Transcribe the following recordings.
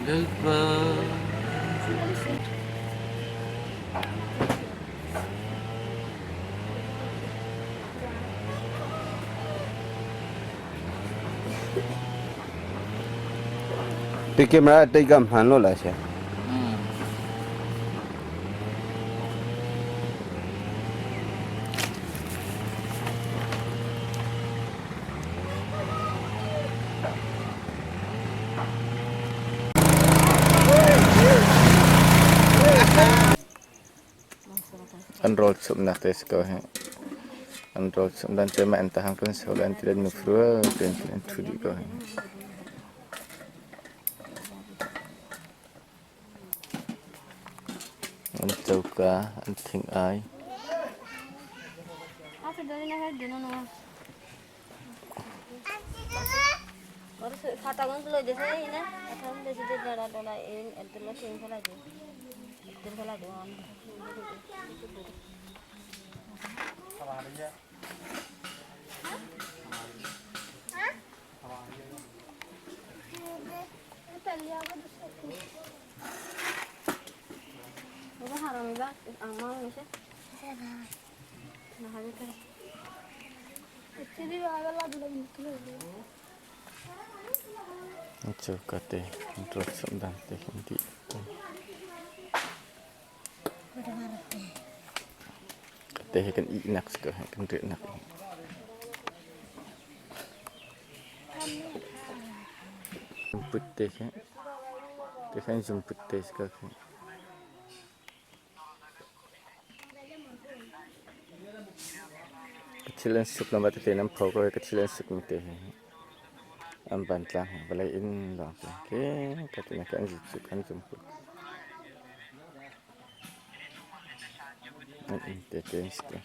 goodbye. Di kamera tay gam han lo la siya. Enroll sub na tes ko he. Enroll sub dan tema entah pun soalan tidak nufru dan tidak tudi ko he. Untuk ka anting ay. Apa dari nak ada nono? Baru kata kan kalau jasa ini, kata kan jasa dia dah dola ini, itu lah sih salah je, itu salah je. Apa haram ini? Amal ni sih. Nah, hari tu. Jadi agak lah dulu ni. Untuk kate enroll sub dan teh hindi. Kate kan inak ko he kan nak. Jemput teh he. Teh kan jemput teh ko he. Kecilan sup lambat teh nam phau ko kecilan sup mite he. Amban tlang balai in lang ke katanya kan jemput kan jemput. Ini teh sekali.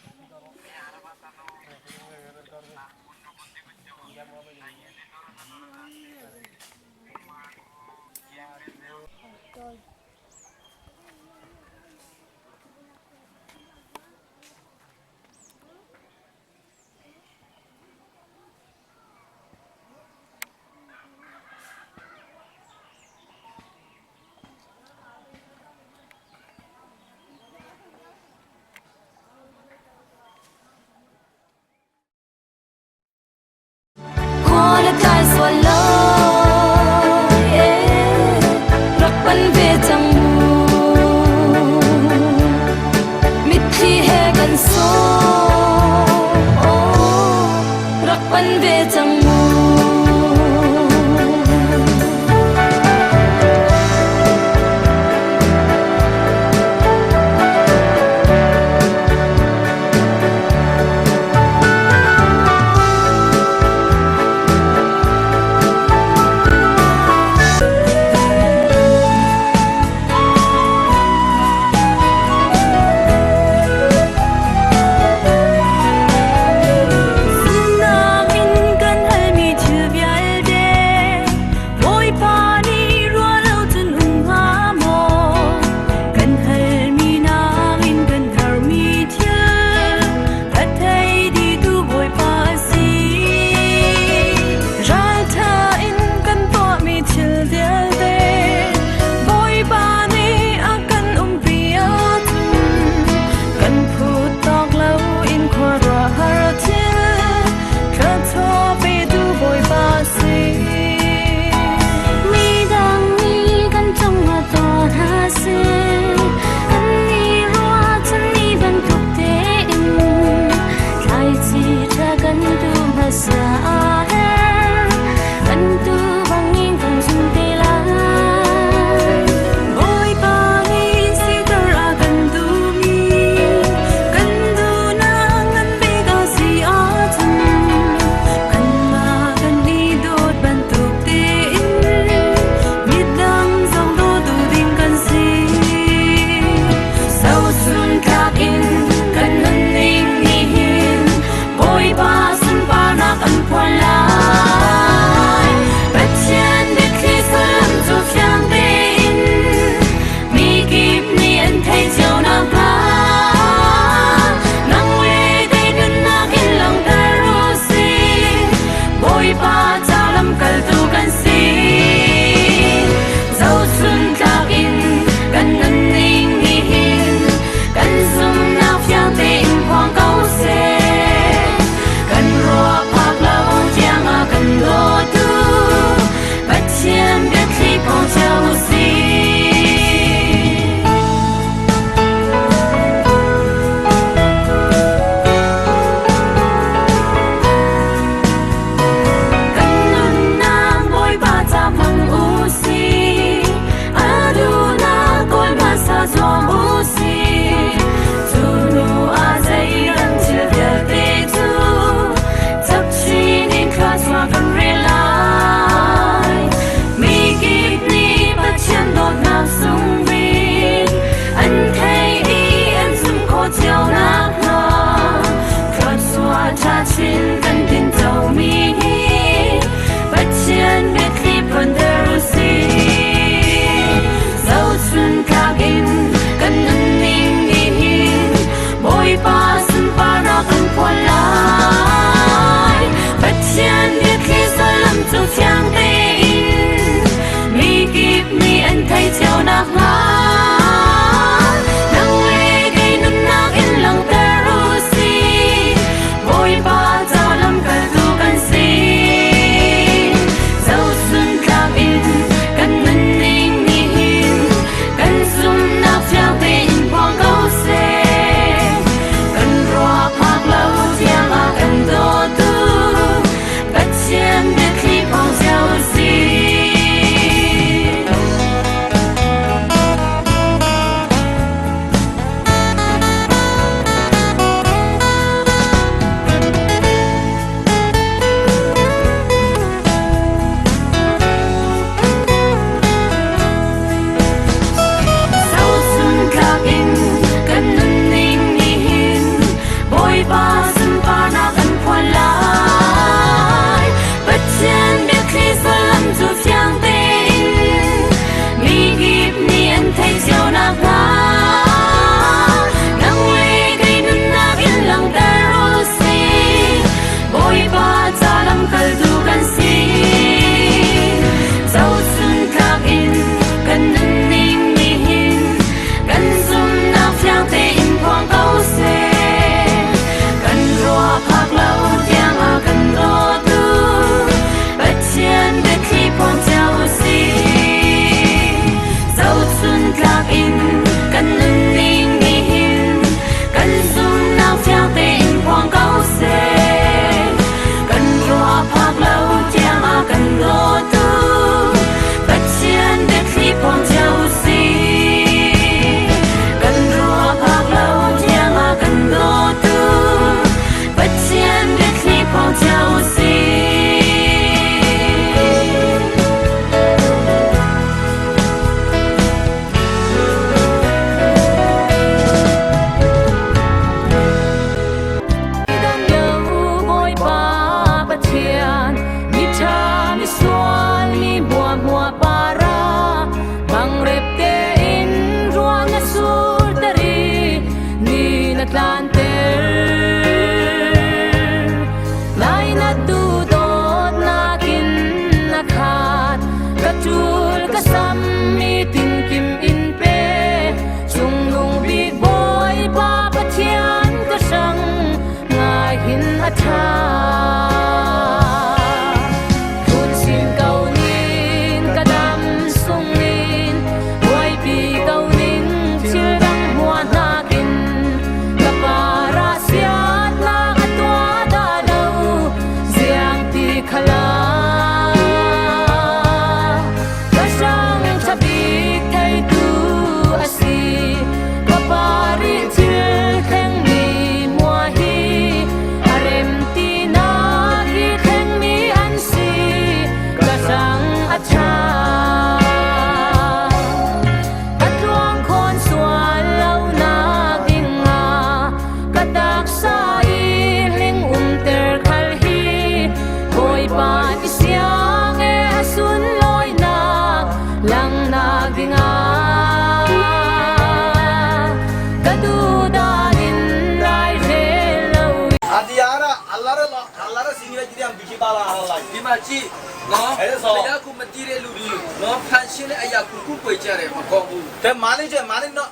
Allah ra sini jadi am bishi bala Allah ဒီမှာကြည့်နော်ဘုရားကိုမတည်တဲ့လူတွေနော်ဖန်ရှင်းတဲ့အရာကိုပွေကြတယ်မကောင်းဘူး te mane no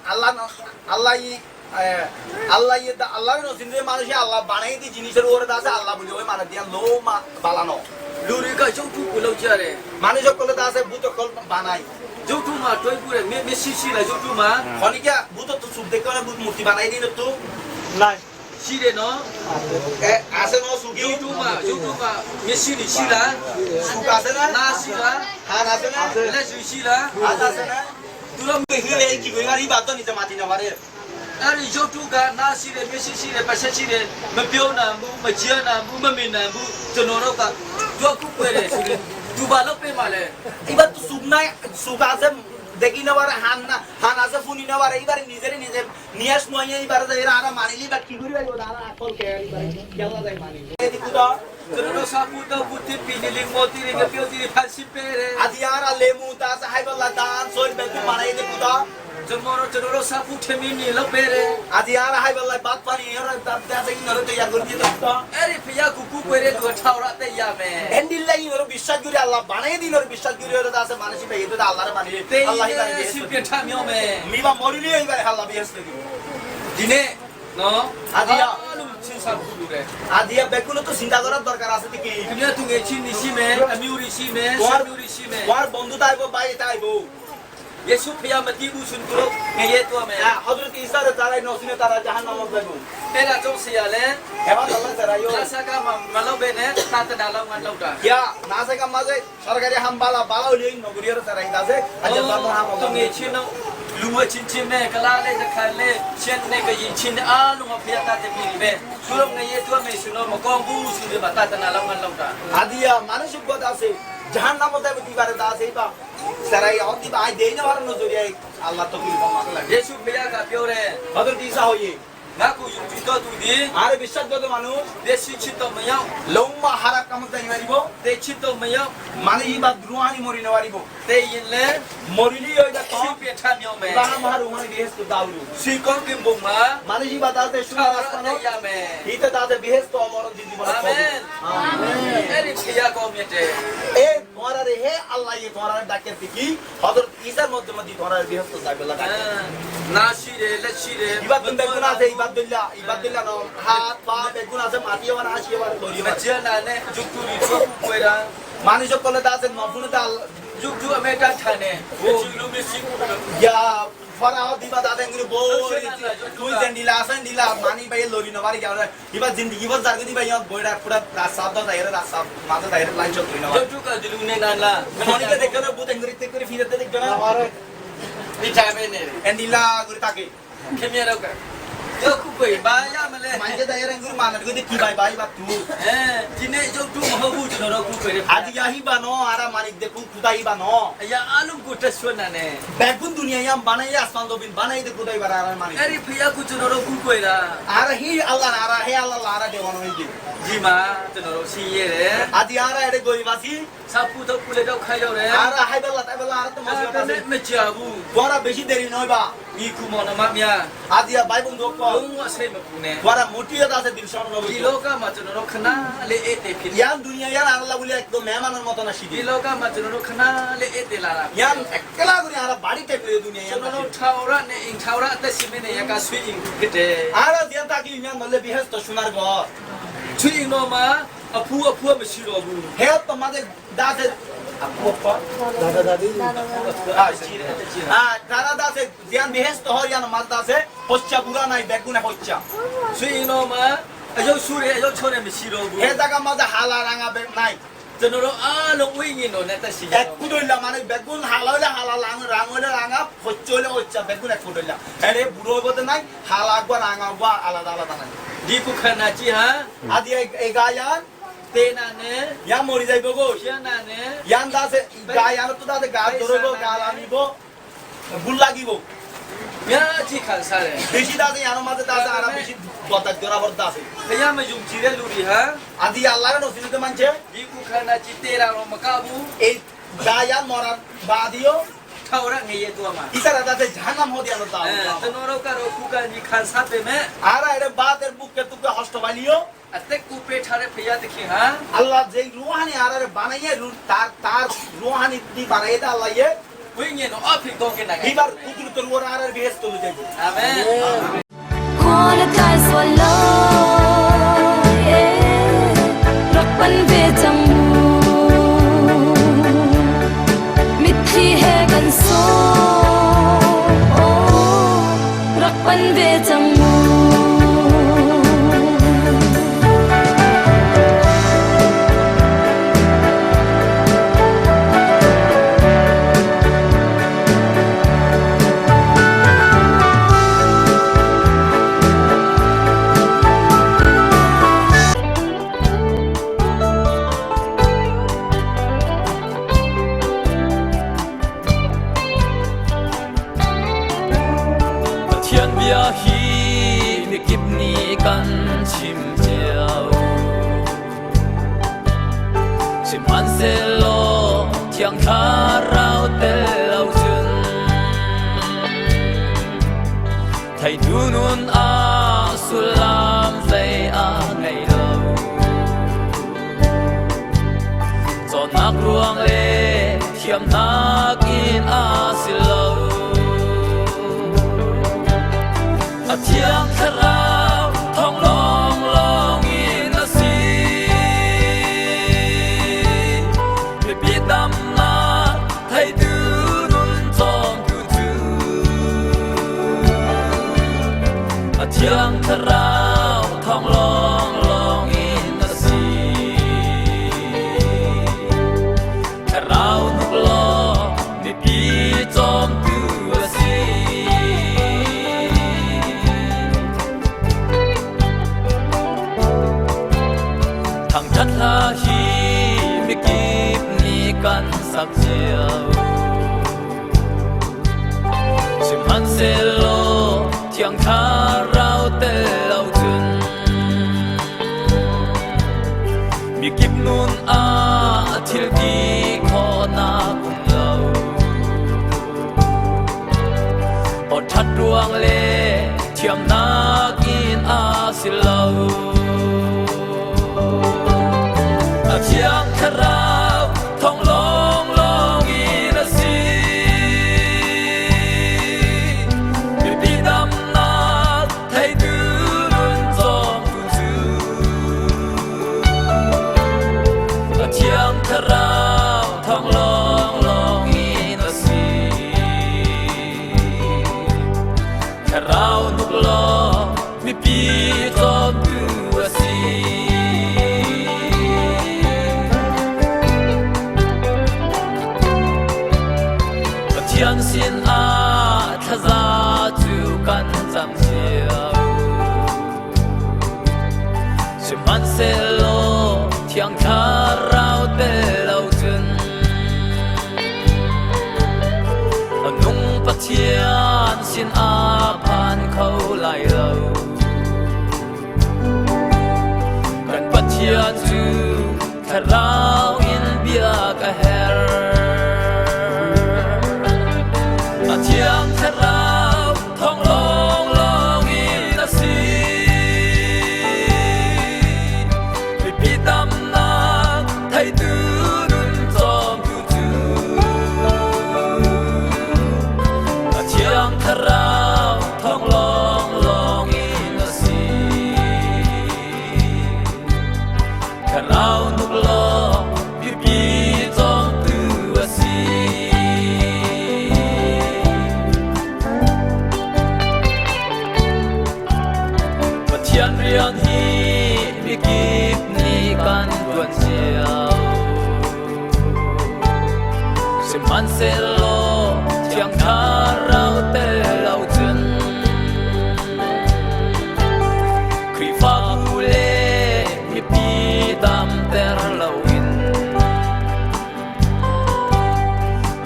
Allah yi Allah yi da Allah no sini manusia Allah banai di jinisar ora da sa Allah buli oi mana dia lo ma bala no လူတွေကရုပ်ထုကိုလောက်ကြတယ် manusia kol da sa buto kol banai ရုပ်ထုမှာတွဲပူတယ်မရှိလားရုပ်ထုမှာ khoni kya buto tu sub de kone but murti banai di no tu ရှိတယ်နော် ase no sugi ရုပ်ထုမှာမရှိနေရှိလား suga ase na နာရှိလား han ase na လက်ရှိလား ase na tu lo me hile ki go ngari ba to ni mati na mare အဲ့ဒီရုပ်ထုကနာရှိတယ်မရှိတယ်ပတ်ဆက်ရှိတယ်မပြောနိုင်ဘူးမကြမ်းနိုင်ဘူးမမြင်နိုင်ဘူးကျွန်တော်တို့ကကြောက်ခုပွေတယ်ဆိုရင်သူဘာလုပ်ပေးမှလဲ iba tu subna suga ase deki na wara han ase funi na wara ibar nije nias noya ibar da era ara manili ba ki guri ba dara akol ke ibar kyalla dai mani edi kuda ကျွန်တော်စာပူတော့ဘူးတိပင်းလေးမော်တီကပြောတီဖန်စီပေးတယ် adiara lemu ta sa hai balla dan soil be tu manai edi kuda ကျွန်တော်စာပူထမင်းကြီးလောက်ပေးတယ် adiara hai balla bat pani era da da sa inoro te ya guri di ta အဲ့ဒီဖယားကူကူပွေတဲ့လူထောက်ရတဲ့ရမယ် endilla inoro biswas guri allah banai di inoro biswas guri era da sa manasi be edu da allah ra mani တေး allah ရ ibar စီပြထမြောင်းမယ် mi ba morili ibar allah be heste ဒီနေ့နော် Adiya. လူချင်းစာပူလို့တယ် adia bekulo to চিন্তা করার দরকার আছে কি ခင်ဗျားသူငယ်ချင်းရှိမယ်အမျိုးရှိမယ်ဆွေမျိုးရှိမယ် তোমার বন্ধু তাইবো ভাই তাইবো ယေရှုဖယားမတည်ဘူးရှင်တို့ငရဲတော့မယ် হযরত ঈসা রে তারাই নসিনে তারা জাহান্নামে যাবে အဲ့ဒါကြောင့်ဆရာလဲ এবার আল্লাহ তারাইও လာစကားမှာမလုပ်ဘဲနဲ့သာတနာလောက်မှလောက်တာ ইয়া নাসে কামাজে সরকারি হামবালা বালা হইলে নগরীর তারাই দাসে আজ আল্লাহ মহামদ သူငယ်ချင်းတော့လူဝချင်းချင်းနဲ့ကလားလေးတစ်ခါလေးရှင်းနေကရင်ချင်းအားလုံးဖယားတတ်တယ်ပြီပဲသူတို့ငရဲတော့မယ်ရှင်တော့မကောင်းဘူးဆိုပြီးမှသာတနာလောက်မှလောက်တာ আদিয়া মানসিক কথা আছে জাহান্নামে যাবে দিবারে দাসে বা সারাই অতি ভাই দেই না আর নজরিয়া আল্লাহ তো কি মামলা লাগে ယေရှုဖယားကပြောတယ် হযরত ঈসা হইয়ে ငါကိုယူပြီးတော့သူဒီ আর বিশ্বাস করতে মানুষ လက်ရှိချစ်တော့မရောက် লম্মা হারাক কামত জানি মারিব တေချစ်တော့မရောက် মানে ইবা দ্রুহানি মরি না মারিব တေရင်လဲ মরিলি ওইটা তো ရှင်းပြထမြောင်းမယ် ইব্রাহিম হার উমানি বেহেস তো দাউলু စီကောင်းကင်ဘုံမှာ মানে ইবা দাতে ထာ শুনা ဝရ রাস্তা တ না ည်းရမယ် ইতে দাতে বেহেস তো অমর দিদি বলা အာမင်အဲ့ဒီဖယားကောင်းမြတ်တယ် এ তোমারা রে হে আল্লাহ ইয়ে তোমারা ডাকে কি হযরত ঈসার মধ্যে মধ্যে তোমারা বেহেস তো যাবে লাগা နာရှိတယ်လက်ရှိတယ် ইবাদুল বেগুন আছে ইবাদুল্লাহ নাম হাত পা বেগুন আছে মাটিও আর আসিও আর লরি မကျန်တာနဲ့ဂျုတ်တူရီထုတ်ပွေတာ মানুষ কলে দাসে নফুনে দাল ဂျုတ်တူအမေတန်ထိုင်နေဟိုလူမရှိဘူးလို့ ইয়া ফরাও দিবা দাদা ইংরে বই তুই দেন দিলা মানি ভাই লরি না বাড়ি যাওয়া ইবা জিন্দেগি বল জারগে দিবা ইয়া বইড়া পুরা রাস্তা দা দাইরে রাস্তা মাথা দাইরে লাইন চল তুই না ဂျုတ်တူကဒီလူနေနာလား মনিকে দেখো না বুত ইংরে তে করে ফিরতে দেখো না ဒီတိုင်းပဲနေတယ် এন্ডিলা করে তাকে ခင်ဗျားတော့ကဂျုတ်ခုပွေဘာရမလဲ মানকে দাইরে ইংরে মানার গদি কি ভাই ভাই বা তুই ဒီနေ့ဂျုတ်တူမဟုတ်ဘူးကျွန်တော်တို့ခုပွေတယ် আদিয়াহি বানো আরা মানিক দেখু খুদাই বানো အရာအလုံးကိုတက်ဆွနာနဲ့ বেগুন দুনিয়া ইয়াম বানাই আসমান দবিন বানাই দে খুদাই বারা আরা মানিক အဲ့ဒီဖယားကိုကျွန်တော်တို့ခုပွေတာ আরা হি আল্লাহ আরা হে আল্লাহ আরা দেওয়ানো হইছে ဒီမှာကျွန်တော်တို့စီးရဲတယ် আদি আরা এডে গইবাসি စာပူတော့ပူလေတော့ခိုင်းရောက်တယ် আরা হাইবাল্লাহ তাইবাল্লাহ আরা তো মজা আছে မကြဘူး তোরা বেশি দেরি নয় বা ဒီခုမောင်နှမများ আদিয়া ভাই বন্ধু কো လုံးဝစိတ်မပူနဲ့ তোরা মোটিয়া আছে দিল শরণ ဒီ নবী လောကမှာကျွန်တော်တို့ခဏလေးအေးတေဖြစ် ইয়ান দুনিয়া ইয়ান আল্লাহ বলে একদম মেহমানের মত না শিখি ဒီလောကမှာကျွန်တော်တို့ခဏလေးအေးတေလာတာ ইয়ান একলা করে আরা বাড়ি টেকলে দুনিয়া ကျွ ইয়ান န်တော်တို့ထာဝရနဲ့အိမ်ထာဝရအသက်ရှင်နေရကဆွေးရင်ဖြစ်တယ် আরা দিয়ান তাকি ইয়ান বলে বিহেস তো সোনার ঘর ဆွေးရင်တော့မှအဖူးမရှိတော့ဘူး হে তোমাদের দাদে আপু দাদা দাদি তারা দাসে দিয়ান বিহেস তো হয় ইয়ান মাল দাসে পচ্চা পুরা নাই বেগুনে পচ্চা ဆွေးရင်တော့မှအယုတ်ဆူရဲအယုတ်ချောတယ်မရှိတော့ဘူး হে জায়গা মাঝে হালা রাঙা বে নাই ကျွန်တော်တို့အားလုံးဝိညာဉ်တော်နဲ့တက်ရှိကြ এক কুদইলা মানে বেগুন হালা হইলে হালা রাঙ হইলে রাঙা পচ্চা হইলে পচ্চা বেগুন এক কুদইলা এরে বুড়ো হইবতে নাই হালা গো রাঙা গো আলাদা আলাদা নাই ဒီခုခန္ဓာကြီးဟာ আদি এই গায়ান တေနာနဲ့ ইয়া মরি যাইব গো ရှင်းနာနဲ့ ইয়ান দাসে গায়ান তো দাসে গা ধরব গা লামিব ভুল লাগিব များကြည့်ခံစားတယ် বেশি দাসে ইয়ান মাঝে দাসে আর বেশি বতা জোরাবর দাসে ဘုရားမယုံကြည်တဲ့လူတွေဟာ আদি আল্লাহর নসিতে মানছে ဒီခုခန္ဓာကြီးတေတာတော့မကဘူး এই গায়ান মরার বাদিও ထာဝရငရဲတော့မှာ ইসারা দাসে জাহান্নাম হদি আল্লাহ ကျွန်တော်တို့ကတော့ခုကကြီးခံစားပေမဲ့ আর এর বাদের বুকে তুকে হষ্ট বালিও อัตเตกูเปทาร์พยาติขิฮะ আল্লাহ যে রুহানি আরে বানাইয়ে তার রুহানি দি বানাইয়ে দা আল্লাহ ইয়ে วิญญาณออฟริกองกันนะ বিবার কুদরতের ওর আরে বেহেস তুলে যাবেอาเมน Quality swallow, yeah. Rock ban ve chang mu, mithi hai gan so, rock ban ve chang mu. thiên bia hi mi kip ni kan chim chiao chim an se lo thiang kha rao te lau chun thai du nun a sulam zai a ngai lo cho nak ruang le thiam nak in a silo a thiang kharao thong long long in a si mi bi dam na thai du nun chom tu tu a thiang kharao thong long long in a si kharao nuk lo mi bi chom tu a si thang chất ha hi mi kip ni kan sak chiao sim han se lo thiang kha rao te lau chun mi kip nun a thil ki kho na kum lo o that ruang le thiam na kin a sil lo chiang kharao thong long long in a si mi bi dam na thai du nun chom tu chu a chiang kharao thong long long in a si kharao nuk lo mi bi chom tu a si thiên xin a tha za chu kan cham chiao sim han se lo thiang kha rao te lau chun nung pathian xin a phan khâu lai lo kan pathian chu kharao in bia ka her chiang kharao thong long long in a si mi pi tam na thai du nun chom tu chu chiang kharao thong long long in a si kharao nuk lo mi pi chom tu a si thiên riêng hi mi kip ni kan tuan chiao sim han se lo thiang kha rao te lau chun kri fa u le mi pi dam ter lau in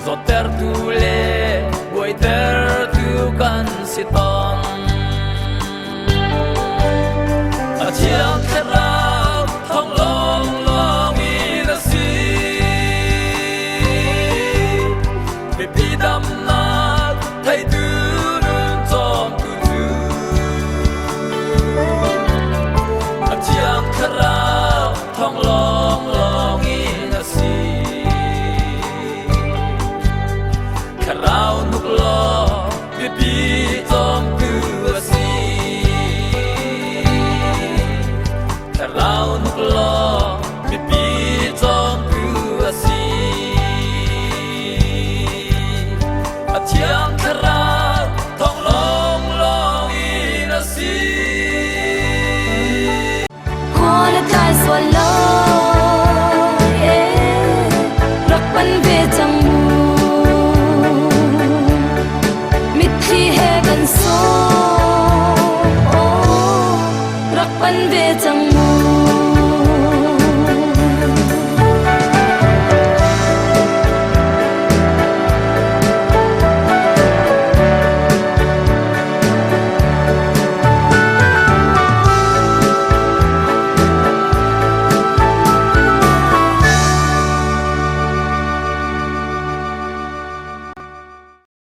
zo ter tu le boy ter tu kan si ton chiang kharao thong long long in a si ลอ